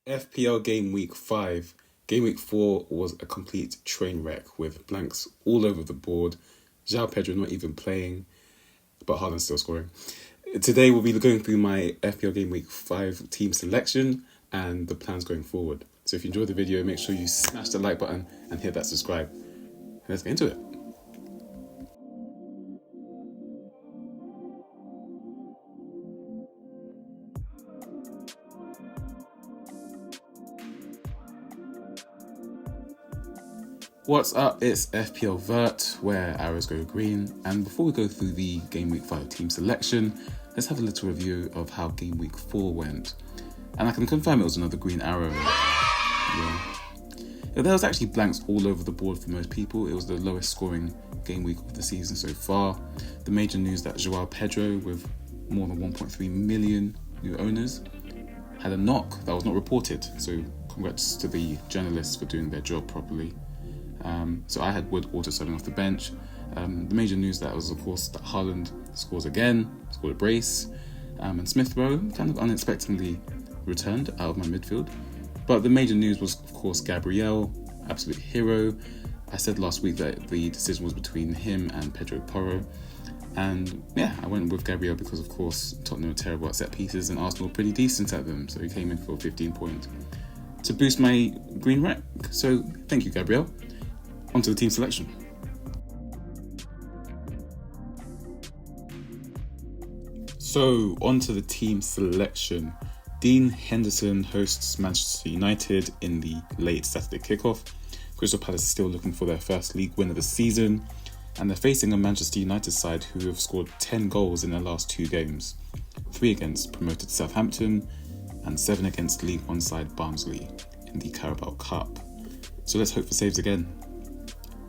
FPL Game Week 5. Game Week 4 was a complete train wreck with blanks all over the board. João Pedro not even playing, but Haaland's still scoring. Today we'll be going through my FPL Game Week 5 team selection and the plans going forward. So if you enjoyed the video, make sure you smash the like button and hit that subscribe. Let's get into it. What's up, it's FPL Vert, where arrows go green, and before we go through the Game Week 5 team selection, let's have a little review of how Game Week 4 went. And I can confirm it was another green arrow. Yeah, there was actually blanks all over the board for most people. It was the lowest scoring game week of the season so far. The major news that João Pedro, with more than 1.3 million new owners, had a knock that was not reported, so congrats to the journalists for doing their job properly. So I had Wood auto subbing off the bench. The major news that was, of course, that Haaland scores again, scored a brace, and Smith Rowe kind of unexpectedly returned out of my midfield. But the major news was, of course, Gabriel, absolute hero. I said last week that the decision was between him and Pedro Porro. And yeah, I went with Gabriel because, of course, Tottenham are terrible at set pieces and Arsenal are pretty decent at them. So he came in for 15 points to boost my green rank. So thank you, Gabriel. On to the team selection. So, on to the team selection. Dean Henderson hosts Manchester United in the late Saturday kickoff. Crystal Palace is still looking for their first league win of the season, and they're facing a Manchester United side who have scored 10 goals in their last 2 games. 3 against promoted Southampton and 7 against League One side Barnsley in the Carabao Cup. So let's hope for saves again.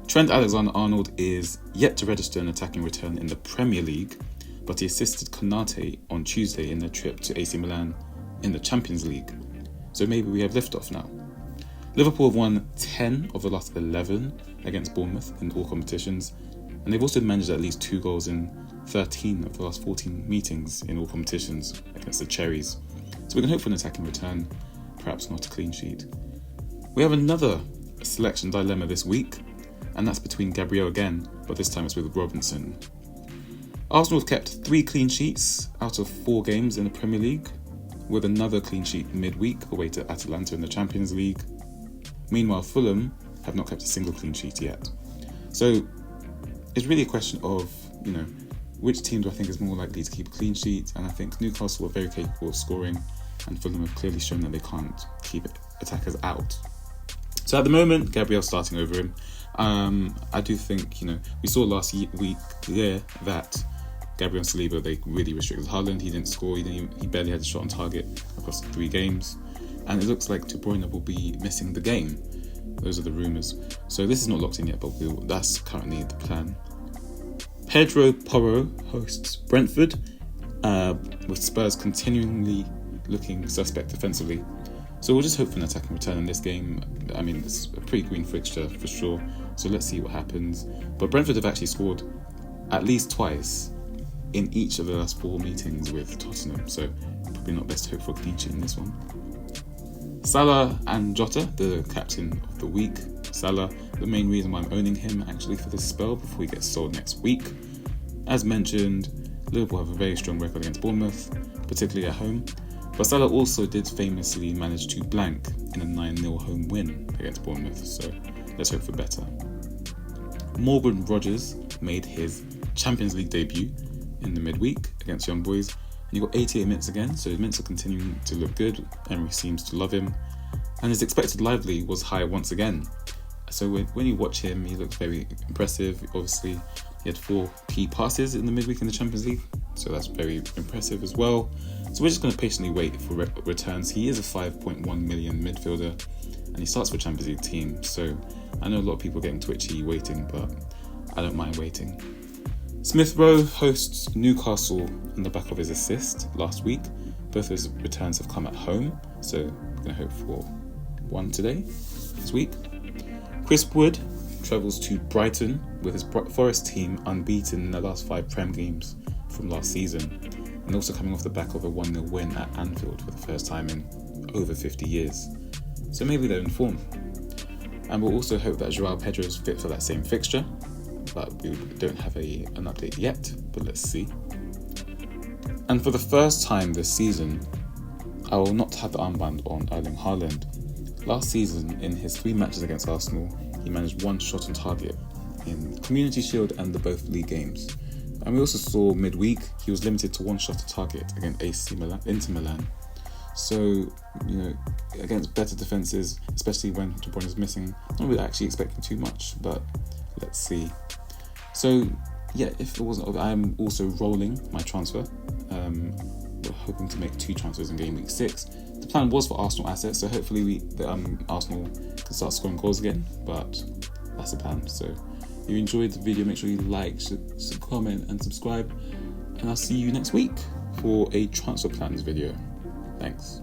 Trent Alexander-Arnold is yet to register an attacking return in the Premier League, but he assisted Konate on Tuesday in their trip to AC Milan in the Champions League. So maybe we have liftoff now. Liverpool have won 10 of the last 11 against Bournemouth in all competitions, and they've also managed at least 2 goals in 13 of the last 14 meetings in all competitions against the Cherries. So we can hope for an attacking return, perhaps not a clean sheet. We have another selection dilemma this week, and that's between Gabriel again, but this time it's with Robinson. Arsenal have kept 3 clean sheets out of 4 games in the Premier League, with another clean sheet midweek away to Atalanta in the Champions League. Meanwhile, Fulham have not kept a single clean sheet yet. So it's really a question of, which team do I think is more likely to keep a clean sheet? And I think Newcastle are very capable of scoring, and Fulham have clearly shown that they can't keep attackers out. So at the moment, Gabriel's starting over him. I do think, we saw last week that Gabriel and Saliba, they really restricted Haaland. He didn't score, he barely had a shot on target across 3 games. And it looks like De Bruyne will be missing the game. Those are the rumours. So this is not locked in yet, but that's currently the plan. Pedro Porro hosts Brentford, with Spurs continually looking suspect defensively. So we'll just hope for an attacking return in this game. I mean, it's a pretty green fixture for sure, so let's see what happens. But Brentford have actually scored at least twice in each of the last 4 meetings with Tottenham, so probably not best to hope for a clean sheet in this one. Salah and Jota, the captain of the week. Salah, the main reason why I'm owning him actually for this spell before he gets sold next week. As mentioned, Liverpool have a very strong record against Bournemouth, particularly at home. But Salah also did famously manage to blank in a 9-0 home win against Bournemouth, so let's hope for better. Morgan Rogers made his Champions League debut in the midweek against Young Boys, and he got 88 minutes again, so his minutes are continuing to look good. Emery seems to love him, and his expected lively was high once again. So when you watch him, he looks very impressive. Obviously, he had 4 key passes in the midweek in the Champions League, so that's very impressive as well. So we're just going to patiently wait for returns. He is a 5.1 million midfielder, and he starts for Champions League team. So I know a lot of people are getting twitchy waiting, but I don't mind waiting. Smith Rowe hosts Newcastle on the back of his assist last week. Both his returns have come at home, so we're going to hope for one today, this week. Chris Wood travels to Brighton with his Forest team unbeaten in their last 5 Prem games from last season, and also coming off the back of a 1-0 win at Anfield for the first time in over 50 years. So maybe they're in form. And we'll also hope that Joao Pedro is fit for that same fixture, but we don't have an update yet, but let's see. And for the first time this season, I will not have the armband on Erling Haaland. Last season, in his 3 matches against Arsenal, he managed 1 shot on target in Community Shield and the both league games. And we also saw midweek, he was limited to 1 shot on target against Inter Milan. So, against better defences, especially when De Bruyne is missing, not really actually expecting too much, but let's see. So, yeah, if it wasn't, I'm also rolling my transfer. We're hoping to make 2 transfers in game week 6. The plan was for Arsenal assets, so hopefully Arsenal can start scoring goals again, but that's the plan. So, if you enjoyed the video, make sure you like, comment and subscribe, and I'll see you next week for a transfer plans video. Thanks.